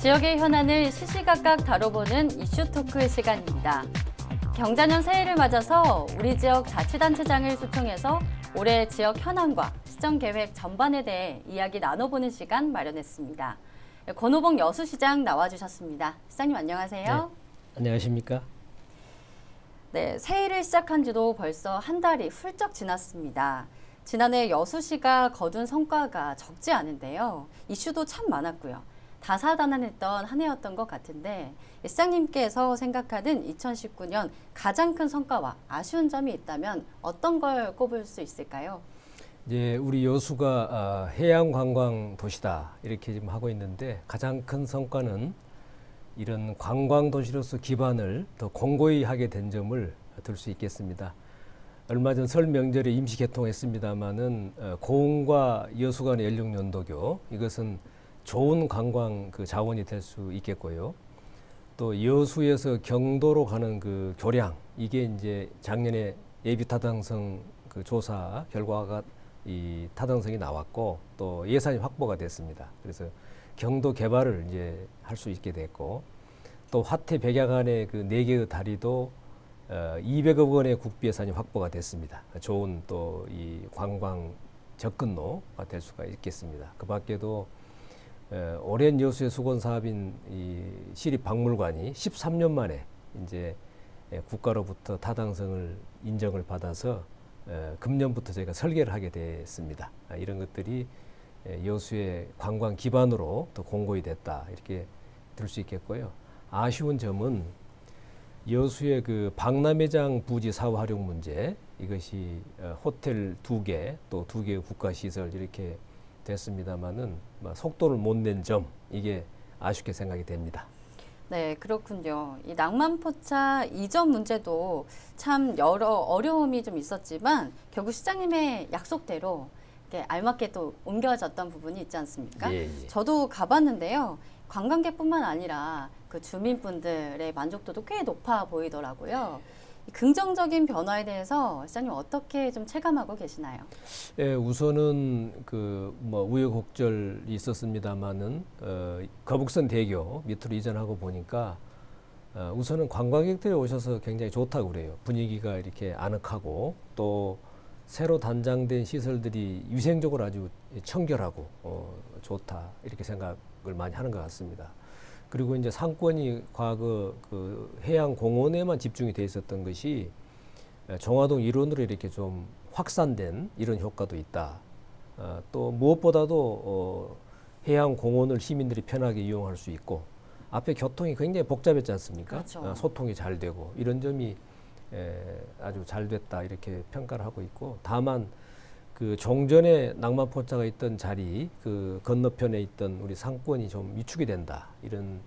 지역의 현안을 시시각각 다뤄보는 이슈 토크 시간입니다. 경자년 새해를 맞아서 우리 지역 자치단체장을 초청해서 올해 지역 현안과 시정 계획 전반에 대해 이야기 나눠보는 시간 마련했습니다. 권오봉 여수시장 나와주셨습니다. 시장님 안녕하세요. 네, 안녕하십니까? 네, 새해를 시작한 지도 벌써 한 달이 훌쩍 지났습니다. 지난해 여수시가 거둔 성과가 적지 않은데요. 이슈도 참 많았고요. 다사다난했던 한 해였던 것 같은데 시장님께서 생각하는 2019년 가장 큰 성과와 아쉬운 점이 있다면 어떤 걸 꼽을 수 있을까요? 이제 우리 여수가 해양 관광 도시다 이렇게 지금 하고 있는데 가장 큰 성과는 이런 관광 도시로서 기반을 더 공고히 하게 된 점을 들 수 있겠습니다. 얼마 전 설 명절에 임시 개통했습니다마는 고흥과 여수 간의 연륙연도교 이것은 좋은 관광 그 자원이 될 수 있겠고요. 또 여수에서 경도로 가는 그 교량 이게 이제 작년에 예비 타당성 그 조사 결과가 이 타당성이 나왔고 또 예산이 확보가 됐습니다. 그래서 경도 개발을 이제 할 수 있게 됐고 또 화태 백야간의 그 4개의 다리도 200억 원의 국비 예산이 확보가 됐습니다. 좋은 또 이 관광 접근로가 될 수가 있겠습니다. 그 밖에도 오랜 여수의 수건 사업인 이 시립박물관이 13년 만에 이제 국가로부터 타당성을 인정을 받아서 금년부터 저희가 설계를 하게 됐습니다. 이런 것들이 여수의 관광 기반으로 더 공고히 됐다 이렇게 들 수 있겠고요. 아쉬운 점은 여수의 그 박람회장 부지 사후 활용 문제 이것이 호텔 2개 또 2개의 국가시설 이렇게 됐습니다만은 속도를 못 낸 점 이게 아쉽게 생각이 됩니다. 네, 그렇군요. 이 낭만포차 이전 문제도 참 여러 어려움이 좀 있었지만 결국 시장님의 약속대로 이렇게 알맞게 또 옮겨졌던 부분이 있지 않습니까? 예, 예. 저도 가봤는데요. 관광객뿐만 아니라 그 주민분들의 만족도도 꽤 높아 보이더라고요. 이 긍정적인 변화에 대해서 시장님 어떻게 좀 체감하고 계시나요? 예, 우선은 그 뭐 우여곡절이 있었습니다만은 거북선 대교 밑으로 이전하고 보니까 우선은 관광객들이 오셔서 굉장히 좋다고 그래요. 분위기가 이렇게 아늑하고 또 새로 단장된 시설들이 위생적으로 아주 청결하고 좋다 이렇게 생각을 많이 하는 것 같습니다. 그리고 이제 상권이 과거 그 해양공원에만 집중이 돼 있었던 것이 종화동 일원으로 이렇게 좀 확산된 이런 효과도 있다. 또 무엇보다도 해양공원을 시민들이 편하게 이용할 수 있고 앞에 교통이 굉장히 복잡했지 않습니까? 그렇죠. 소통이 잘 되고 이런 점이 아주 잘 됐다 이렇게 평가를 하고 있고 다만 그 종전에 낭만포차가 있던 자리 그 건너편에 있던 우리 상권이 좀 위축이 된다 이런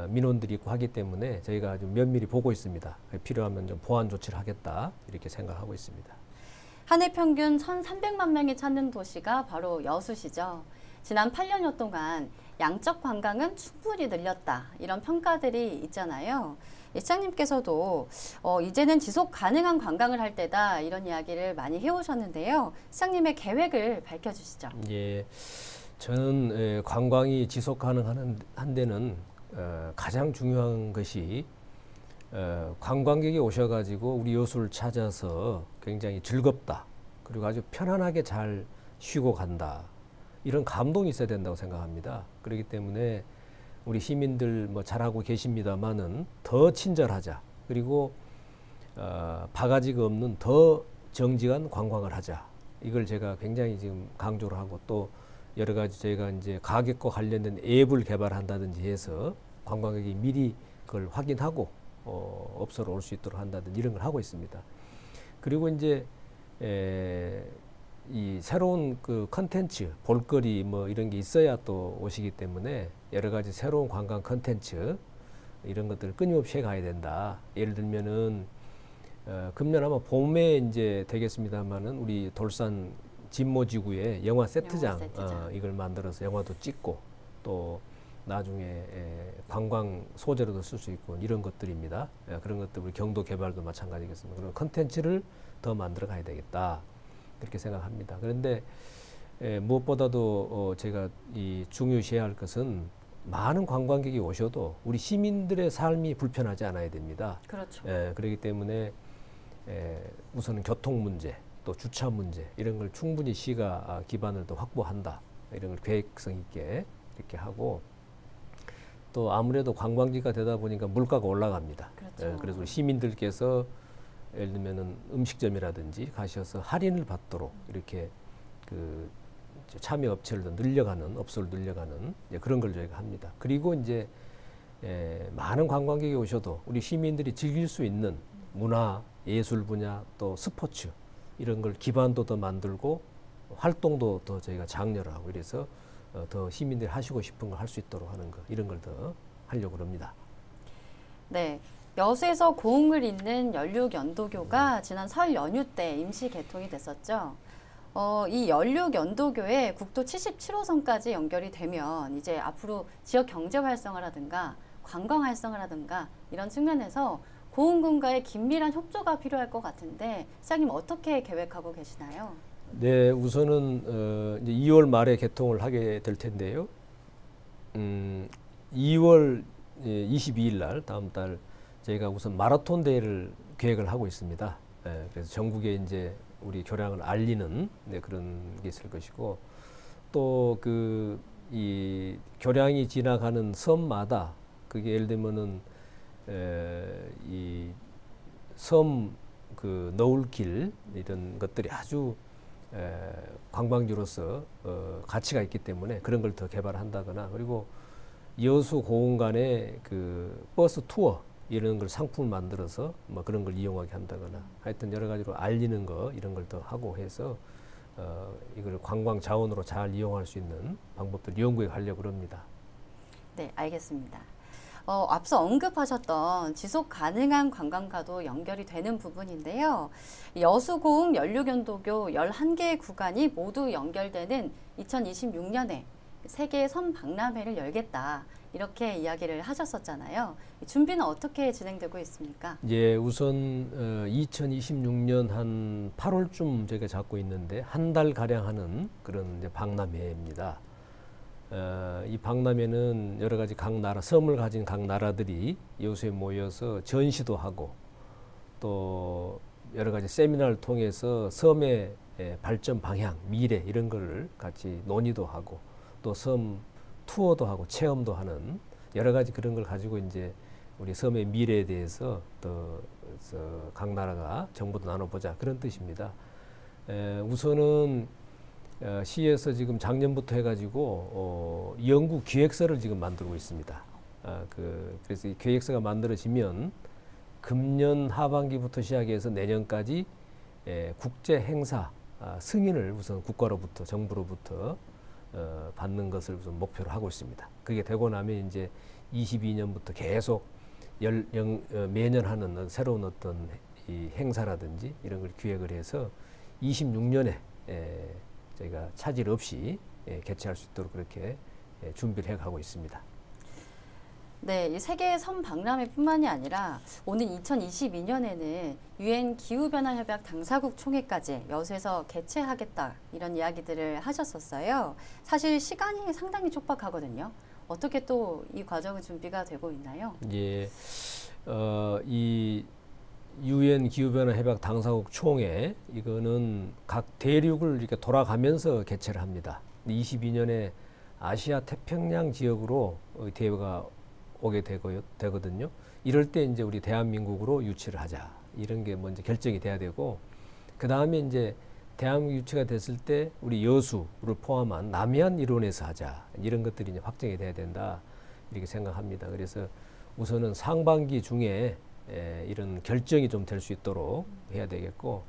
민원들이 있고 하기 때문에 저희가 아주 면밀히 보고 있습니다. 필요하면 좀 보완 조치를 하겠다 이렇게 생각하고 있습니다. 한 해 평균 1,300만 명이 찾는 도시가 바로 여수시죠. 지난 8년여 동안 양적 관광은 충분히 늘렸다 이런 평가들이 있잖아요. 시장님께서도 이제는 지속 가능한 관광을 할 때다 이런 이야기를 많이 해오셨는데요. 시장님의 계획을 밝혀주시죠. 예, 저는 관광이 지속 가능한 데는 가장 중요한 것이 관광객이 오셔가지고 우리 여수를 찾아서 굉장히 즐겁다 그리고 아주 편안하게 잘 쉬고 간다 이런 감동이 있어야 된다고 생각합니다. 그렇기 때문에 우리 시민들 뭐 잘하고 계십니다만은 더 친절하자 그리고 바가지가 없는 더 정직한 관광을 하자 이걸 제가 굉장히 지금 강조를 하고 또 여러 가지 저희가 이제 가격과 관련된 앱을 개발한다든지 해서 관광객이 미리 그걸 확인하고 업소로 올 수 있도록 한다든지 이런 걸 하고 있습니다. 그리고 이제 이 새로운 그 컨텐츠, 볼거리 뭐 이런 게 있어야 또 오시기 때문에 여러 가지 새로운 관광 컨텐츠 이런 것들을 끊임없이 해가야 된다. 예를 들면은 금년 아마 봄에 이제 되겠습니다만은 우리 돌산 진모지구에 영화 세트장, 이걸 만들어서 영화도 찍고 또 나중에 관광 소재로도 쓸 수 있고 이런 것들입니다. 그런 것들 우리 경도 개발도 마찬가지겠습니다. 그런 컨텐츠를 더 만들어 가야 되겠다. 그렇게 생각합니다. 그런데 무엇보다도 제가 이 중요시해야 할 것은 많은 관광객이 오셔도 우리 시민들의 삶이 불편하지 않아야 됩니다. 그렇죠. 그렇기 때문에 우선은 교통 문제, 또 주차 문제 이런 걸 충분히 시가 기반을 더 확보한다. 이런 걸 계획성 있게 이렇게 하고 또 아무래도 관광지가 되다 보니까 물가가 올라갑니다. 그렇죠. 그래서 우리 시민들께서 예를 들면은 음식점이라든지 가셔서 할인을 받도록 이렇게 그 참여 업체를 더 늘려가는 업소를 늘려가는 그런 걸 저희가 합니다. 그리고 이제 많은 관광객이 오셔도 우리 시민들이 즐길 수 있는 문화, 예술 분야 또 스포츠 이런 걸 기반도 더 만들고 활동도 더 저희가 장려하고 이래서 더 시민들이 하시고 싶은 걸 할 수 있도록 하는 거 이런 걸 더 하려고 합니다. 네. 여수에서 고흥을 잇는 연륙연도교가 지난 설 연휴 때 임시 개통이 됐었죠. 이 연륙연도교에 국도 77호선까지 연결이 되면 이제 앞으로 지역 경제 활성화라든가 관광 활성화라든가 이런 측면에서 고흥군과의 긴밀한 협조가 필요할 것 같은데 시장님 어떻게 계획하고 계시나요? 네, 우선은 이제 2월 말에 개통을 하게 될 텐데요. 2월 22일 날 다음 달 저희가 우선 마라톤 대회를 계획을 하고 있습니다. 그래서 전국에 이제 우리 교량을 알리는 그런 게 있을 것이고 또 이 교량이 지나가는 섬마다 그게 예를 들면은 이 섬 너울길 이런 것들이 아주 관광지로서 가치가 있기 때문에 그런 걸 더 개발한다거나 그리고 여수 고흥 간의 버스 투어 이런 걸 상품을 만들어서 뭐 그런 걸 이용하게 한다거나 하여튼 여러 가지로 알리는 거 이런 걸 더 하고 해서 이걸 관광 자원으로 잘 이용할 수 있는 방법들 연구해 가려고 합니다. 네, 알겠습니다. 앞서 언급하셨던 지속 가능한 관광과도 연결이 되는 부분인데요. 여수 고흥 연륙연도교 11개의 구간이 모두 연결되는 2026년에 세계 섬 박람회를 열겠다. 이렇게 이야기를 하셨었잖아요. 준비는 어떻게 진행되고 있습니까? 예, 우선 2026년 한 8월쯤 저희가 잡고 있는데 한 달 가량 하는 그런 이제 박람회입니다. 이 박람회는 여러 가지 각 나라 섬을 가진 각 나라들이 여수에 모여서 전시도 하고 또 여러 가지 세미나를 통해서 섬의 발전 방향, 미래 이런 거를 같이 논의도 하고 또 섬 투어도 하고 체험도 하는 여러 가지 그런 걸 가지고 이제 우리 섬의 미래에 대해서 또 각 나라가 정보도 나눠보자 그런 뜻입니다. 우선은 시에서 지금 작년부터 해가지고 연구 기획서를 지금 만들고 있습니다. 그래서 이 기획서가 만들어지면 금년 하반기부터 시작해서 내년까지 국제 행사 승인을 우선 국가로부터 정부로부터 받는 것을 우선 목표로 하고 있습니다. 그게 되고 나면 이제 22년부터 계속 매년 하는 새로운 어떤 이 행사라든지 이런 걸 기획을 해서 26년에 저희가 차질 없이 개최할 수 있도록 그렇게 준비를 해가고 있습니다. 네, 이 세계 섬 박람회뿐만이 아니라 오는 2022년에는 유엔 기후변화협약 당사국 총회까지 여수에서 개최하겠다 이런 이야기들을 하셨었어요. 사실 시간이 상당히 촉박하거든요. 어떻게 또 이 과정은 준비가 되고 있나요? 예, 이 유엔 기후변화협약 당사국 총회 이거는 각 대륙을 이렇게 돌아가면서 개최를 합니다. 22년에 아시아 태평양 지역으로 대회가 오게 되거든요. 이럴 때 이제 우리 대한민국으로 유치를 하자 이런 게 먼저 결정이 돼야 되고 그 다음에 이제 대한민국 유치가 됐을 때 우리 여수를 포함한 남해안 일원에서 하자 이런 것들이 이제 확정이 돼야 된다 이렇게 생각합니다. 그래서 우선은 상반기 중에 이런 결정이 좀 될 수 있도록 해야 되겠고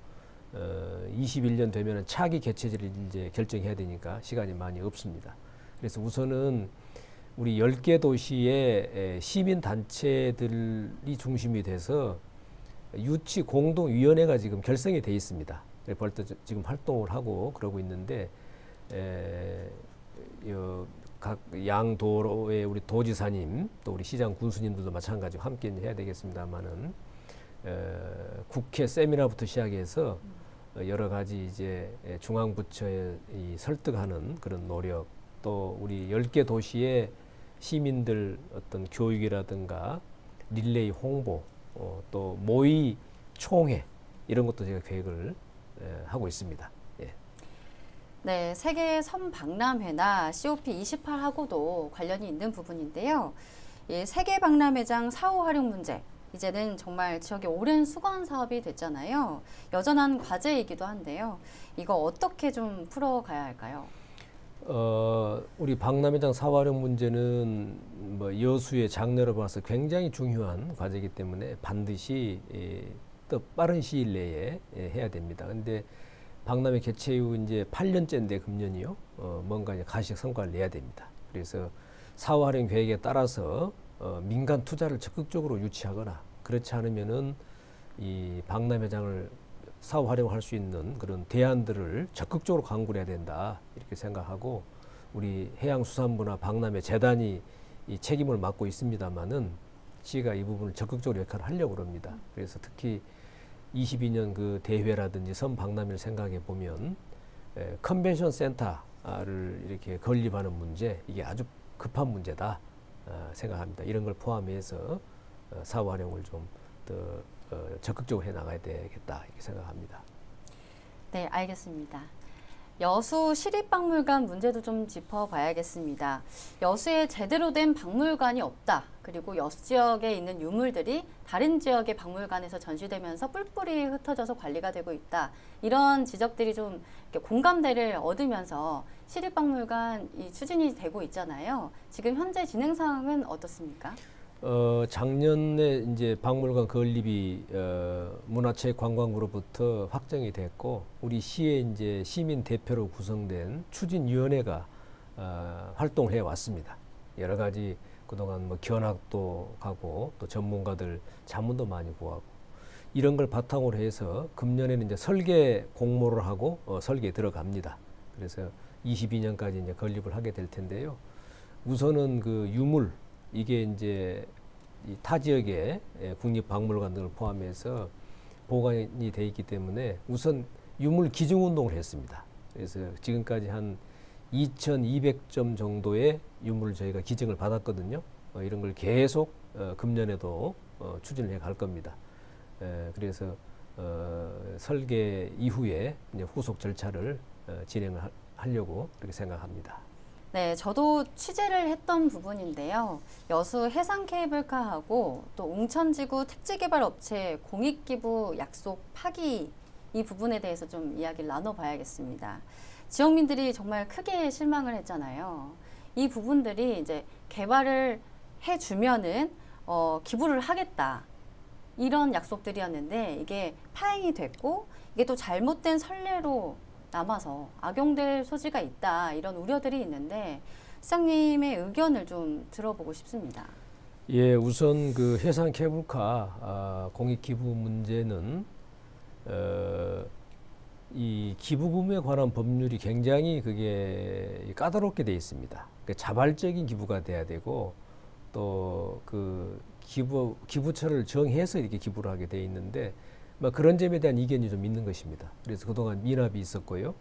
21년 되면은 차기 개최지를 이제 결정해야 되니까 시간이 많이 없습니다. 그래서 우선은 우리 10개 도시의 시민 단체들이 중심이 돼서 유치 공동위원회가 지금 결성이 돼 있습니다. 벌써 지금 활동을 하고 그러고 있는데 각 양도로의 우리 도지사님 또 우리 시장 군수님들도 마찬가지로 함께 해야 되겠습니다만은 국회 세미나부터 시작해서 여러 가지 이제 중앙부처에 설득하는 그런 노력 또 우리 10개 도시의 시민들 어떤 교육이라든가 릴레이 홍보, 또 모의 총회 이런 것도 제가 계획을 하고 있습니다. 예. 네, 세계 선박람회나 COP28하고도 관련이 있는 부분인데요. 세계 박람회장 사후 활용 문제, 이제는 정말 지역의 오랜 수건 사업이 됐잖아요. 여전한 과제이기도 한데요. 이거 어떻게 좀 풀어가야 할까요? 우리 박람회장 사후 활용 문제는 뭐 여수의 장래로 봐서 굉장히 중요한 과제이기 때문에 반드시 또 빠른 시일 내에 해야 됩니다. 근데 박람회 개최 이후 이제 8년째인데 금년이요. 뭔가 이제 가시적 성과를 내야 됩니다. 그래서 사후 활용 계획에 따라서 민간 투자를 적극적으로 유치하거나 그렇지 않으면은 이 박람회장을 사후 활용할 수 있는 그런 대안들을 적극적으로 강구해야 된다 이렇게 생각하고 우리 해양수산부나 박람회 재단이 이 책임을 맡고 있습니다만은 시가 이 부분을 적극적으로 역할을 하려고 합니다. 그래서 특히 22년 그 대회라든지 선박람회를 생각해 보면 컨벤션 센터를 이렇게 건립하는 문제 이게 아주 급한 문제다 생각합니다. 이런 걸 포함해서 사후 활용을 좀 더 적극적으로 해 나가야 되겠다 이렇게 생각합니다. 네, 알겠습니다. 여수 시립박물관 문제도 좀 짚어봐야겠습니다. 여수에 제대로 된 박물관이 없다. 그리고 여수 지역에 있는 유물들이 다른 지역의 박물관에서 전시되면서 뿔뿔이 흩어져서 관리가 되고 있다. 이런 지적들이 좀 이렇게 공감대를 얻으면서 시립박물관 이 추진이 되고 있잖아요. 지금 현재 진행 상황은 어떻습니까? 작년에 이제 박물관 건립이 문화체육관광부로부터 확정이 됐고 우리 시의 이제 시민 대표로 구성된 추진위원회가 활동을 해 왔습니다. 여러 가지 그동안 뭐 견학도 가고 또 전문가들 자문도 많이 구하고 이런 걸 바탕으로 해서 금년에는 이제 설계 공모를 하고 설계에 들어갑니다. 그래서 22년까지 이제 건립을 하게 될 텐데요. 우선은 그 유물 이게 이제 이 타 지역의 국립박물관 등을 포함해서 보관이 돼 있기 때문에 우선 유물 기증 운동을 했습니다. 그래서 지금까지 한 2,200점 정도의 유물을 저희가 기증을 받았거든요. 이런 걸 계속 금년에도 추진을 해 갈 겁니다. 그래서 설계 이후에 이제 후속 절차를 진행을 하려고 그렇게 생각합니다. 네, 저도 취재를 했던 부분인데요. 여수 해상케이블카하고 또 웅천지구 택지개발업체 공익기부 약속 파기 이 부분에 대해서 좀 이야기를 나눠봐야겠습니다. 지역민들이 정말 크게 실망을 했잖아요. 이 부분들이 이제 개발을 해주면은 기부를 하겠다. 이런 약속들이었는데 이게 파행이 됐고 이게 또 잘못된 선례로 남아서 악용될 소지가 있다 이런 우려들이 있는데 시장님의 의견을 좀 들어보고 싶습니다. 예, 우선 그 해상 케이블카 공익 기부 문제는 이 기부금에 관한 법률이 굉장히 그게 까다롭게 돼 있습니다. 그러니까 자발적인 기부가 돼야 되고 또 그 기부처를 정해서 이렇게 기부를 하게 돼 있는데. 그런 점에 대한 이견이 좀 있는 것입니다. 그래서 그동안 미납이 있었고요.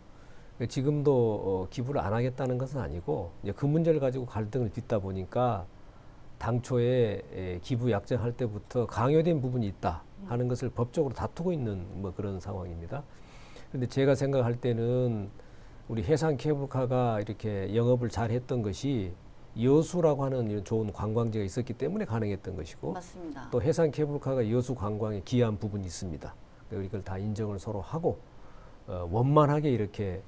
지금도 기부를 안 하겠다는 것은 아니고 이제 그 문제를 가지고 갈등을 빚다 보니까 당초에 기부 약정할 때부터 강요된 부분이 있다 하는 것을 법적으로 다투고 있는 뭐 그런 상황입니다. 그런데 제가 생각할 때는 우리 해상 케이블카가 이렇게 영업을 잘 했던 것이 여수라고 하는 이런 좋은 관광지가 있었기 때문에 가능했던 것이고 맞습니다. 또 해상 케이블카가 여수 관광에 기여한 부분이 있습니다. 이걸 다 인정을 서로 하고 원만하게 이렇게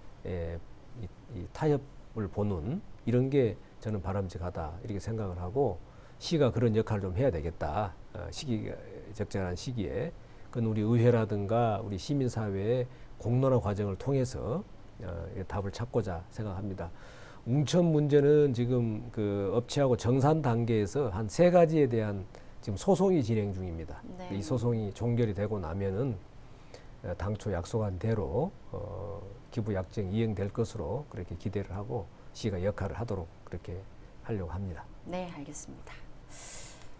이 타협을 보는 이런 게 저는 바람직하다 이렇게 생각을 하고 시가 그런 역할을 좀 해야 되겠다. 시기가 적절한 시기에 그건 우리 의회라든가 우리 시민사회의 공론화 과정을 통해서 답을 찾고자 생각합니다. 웅천 문제는 지금 그 업체하고 정산 단계에서 한 3가지에 대한 지금 소송이 진행 중입니다. 네. 이 소송이 종결이 되고 나면은 당초 약속한 대로 기부 약정이 이행될 것으로 그렇게 기대를 하고 시가 역할을 하도록 그렇게 하려고 합니다. 네, 알겠습니다.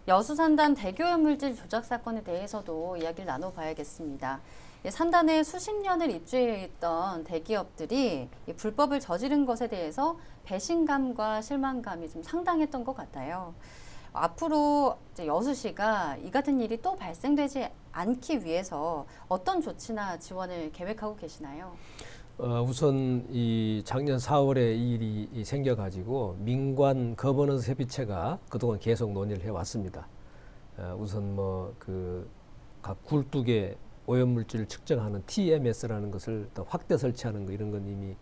여수산단 대교염물질 조작 사건에 대해서도 이야기를 나눠봐야겠습니다. 산단에 수십 년을 입주해 있던 대기업들이 이 불법을 저지른 것에 대해서 배신감과 실망감이 좀 상당했던 것 같아요. 앞으로 이제 여수시가 이 같은 일이 또 발생되지 않기 위해서 어떤 조치나 지원을 계획하고 계시나요? 우선 이 작년 4월에 이 일이 생겨가지고 민관 거버넌스 협의체가 그동안 계속 논의를 해왔습니다. 우선 뭐 그 각 굴뚝에 오염물질을 측정하는 TMS라는 것을 더 확대 설치하는 거 이런 건 이미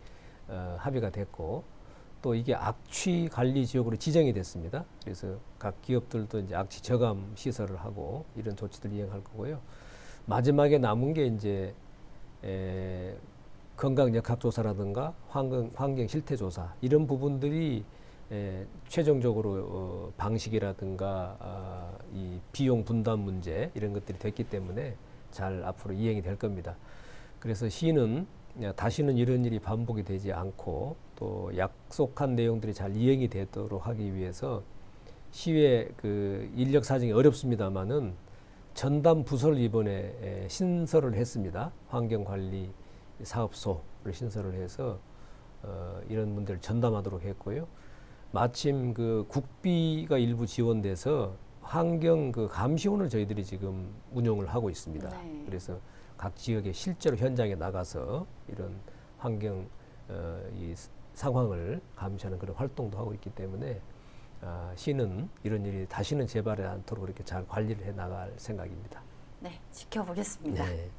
합의가 됐고, 또 이게 악취 관리 지역으로 지정이 됐습니다. 그래서 각 기업들도 이제 악취 저감 시설을 하고 이런 조치들 이행할 거고요. 마지막에 남은 게 이제 건강 역학 조사라든가 환경 실태 조사 이런 부분들이 최종적으로 방식이라든가 이 비용 분담 문제 이런 것들이 됐기 때문에 잘 앞으로 이행이 될 겁니다. 그래서 시는 다시는 이런 일이 반복이 되지 않고 또 약속한 내용들이 잘 이행이 되도록 하기 위해서 시의 그 인력 사정이 어렵습니다만은 전담 부서를 이번에 신설을 했습니다. 환경관리 사업소를 신설을 해서 이런 문제를 전담하도록 했고요. 마침 그 국비가 일부 지원돼서 환경 그 감시원을 저희들이 지금 운영을 하고 있습니다. 네. 그래서 각 지역에 실제로 현장에 나가서 이런 환경 이 상황을 감시하는 그런 활동도 하고 있기 때문에 시는 이런 일이 다시는 재발하지 않도록 그렇게 잘 관리를 해 나갈 생각입니다. 네, 지켜보겠습니다. 네. 네.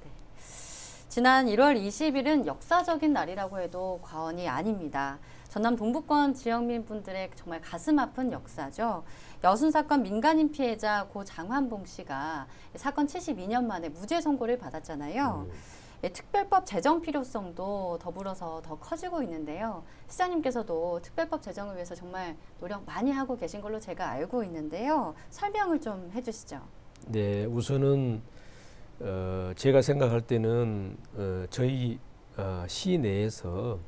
지난 1월 20일은 역사적인 날이라고 해도 과언이 아닙니다. 전남 동부권 지역민 분들의 정말 가슴 아픈 역사죠. 여순 사건 민간인 피해자 고 장환봉 씨가 사건 72년 만에 무죄 선고를 받았잖아요. 특별법 제정 필요성도 더불어서 더 커지고 있는데요. 시장님께서도 특별법 제정을 위해서 정말 노력 많이 하고 계신 걸로 제가 알고 있는데요. 설명을 좀 해주시죠. 네, 우선은 제가 생각할 때는 저희 시 내에서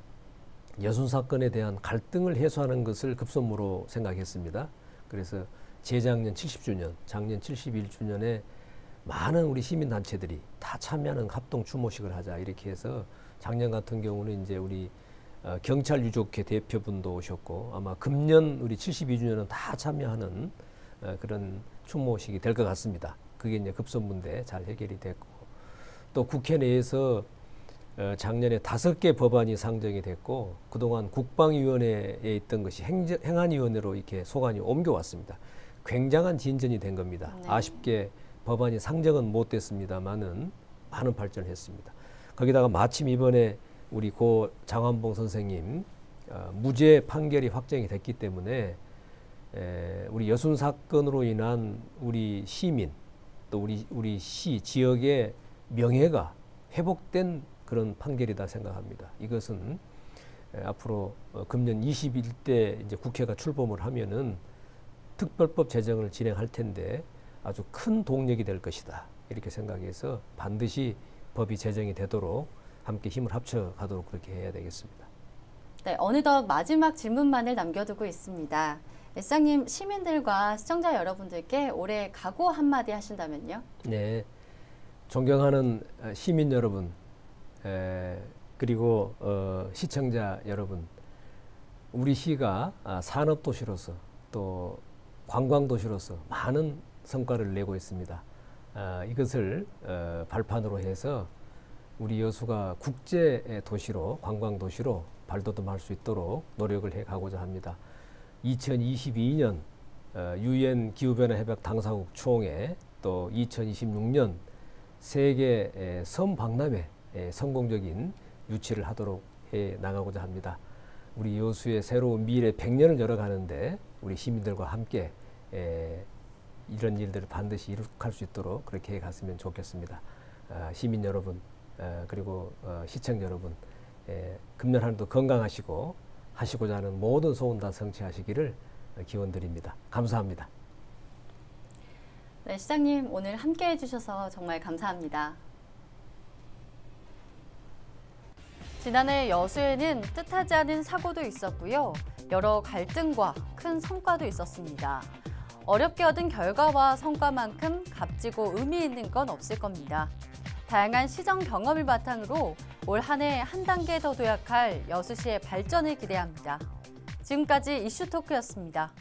여순 사건에 대한 갈등을 해소하는 것을 급선무로 생각했습니다. 그래서 재작년 70주년, 작년 71주년에 많은 우리 시민단체들이 다 참여하는 합동 추모식을 하자 이렇게 해서 작년 같은 경우는 이제 우리 경찰 유족회 대표분도 오셨고 아마 금년 우리 72주년은 다 참여하는 그런 추모식이 될 것 같습니다. 그게 이제 급선무인데 잘 해결이 됐고, 또 국회 내에서 작년에 5개 법안이 상정이 됐고 그동안 국방위원회에 있던 것이 행안위원회로 이렇게 소관이 옮겨왔습니다. 굉장한 진전이 된 겁니다. 네. 아쉽게 법안이 상정은 못 됐습니다만은 많은 발전을 했습니다. 거기다가 마침 이번에 우리 고 장환봉 선생님 무죄 판결이 확정이 됐기 때문에 우리 여순 사건으로 인한 우리 시민 또 우리 시 지역의 명예가 회복된 그런 판결이다 생각합니다. 이것은 앞으로 금년 21대 이제 국회가 출범을 하면은 특별법 제정을 진행할 텐데 아주 큰 동력이 될 것이다. 이렇게 생각해서 반드시 법이 제정이 되도록 함께 힘을 합쳐 가도록 그렇게 해야 되겠습니다. 네, 어느덧 마지막 질문만을 남겨두고 있습니다. 시장님, 시민들과 시청자 여러분들께 올해 각오 한마디 하신다면요? 네, 존경하는 시민 여러분, 그리고 시청자 여러분, 우리 시가 산업도시로서 또 관광도시로서 많은 성과를 내고 있습니다. 이것을 발판으로 해서 우리 여수가 국제 도시로, 관광도시로 발돋움할 수 있도록 노력을 해가고자 합니다. 2022년 UN 기후변화협약 당사국 총회, 또 2026년 세계 섬 박람회 성공적인 유치를 하도록 해 나가고자 합니다. 우리 여수의 새로운 미래 100년을 열어가는데 우리 시민들과 함께 이런 일들을 반드시 이룩할 수 있도록 그렇게 해 갔으면 좋겠습니다. 시민 여러분, 그리고 시청자 여러분, 금년 한 해도 건강하시고 하시고자 하는 모든 소원 다 성취하시기를 기원드립니다. 감사합니다. 네, 시장님 오늘 함께 해주셔서 정말 감사합니다. 지난해 여수에는 뜻하지 않은 사고도 있었고요. 여러 갈등과 큰 성과도 있었습니다. 어렵게 얻은 결과와 성과만큼 값지고 의미 있는 건 없을 겁니다. 다양한 시정 경험을 바탕으로 올 한 해 한 단계 더 도약할 여수시의 발전을 기대합니다. 지금까지 이슈토크였습니다.